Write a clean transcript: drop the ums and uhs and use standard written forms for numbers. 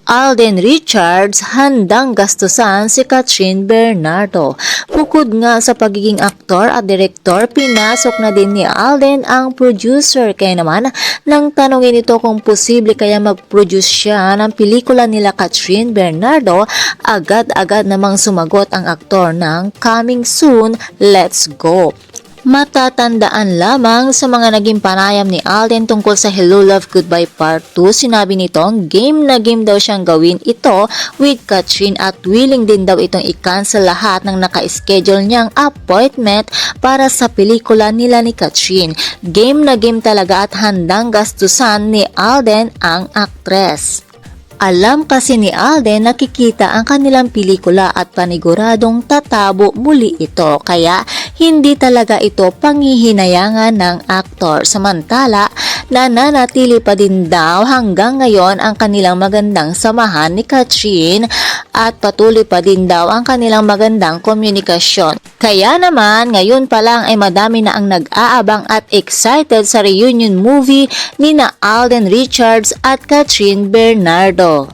Alden Richards handang gastusan si Kathryn Bernardo. Bukod nga sa pagiging aktor at direktor, pinasok na din ni Alden ang producer. Kaya naman, nang tanongin ito kung posible kaya mag-produce siya ng pelikula nila Kathryn Bernardo, agad-agad namang sumagot ang aktor ng coming soon, let's go. Matatandaan lamang sa mga naging panayam ni Alden tungkol sa Hello Love Goodbye Part 2, sinabi nitong game na game daw siyang gawin ito with Kathryn at willing din daw itong i-cancel lahat ng naka-schedule niyang appointment para sa pelikula nila ni Kathryn. Game na game talaga at handang gastusan ni Alden ang aktres. Alam kasi ni Alden nakikita ang kanilang pelikula at paniguradong tatabo muli ito, kaya hindi talaga ito panghihinayangan ng aktor. Samantala, nananatili pa din daw hanggang ngayon ang kanilang magandang samahan ni Kathryn at patuloy pa din daw ang kanilang magandang komunikasyon. Kaya naman, ngayon pa lang ay madami na ang nag-aabang at excited sa reunion movie ni na Alden Richards at Kathryn Bernardo.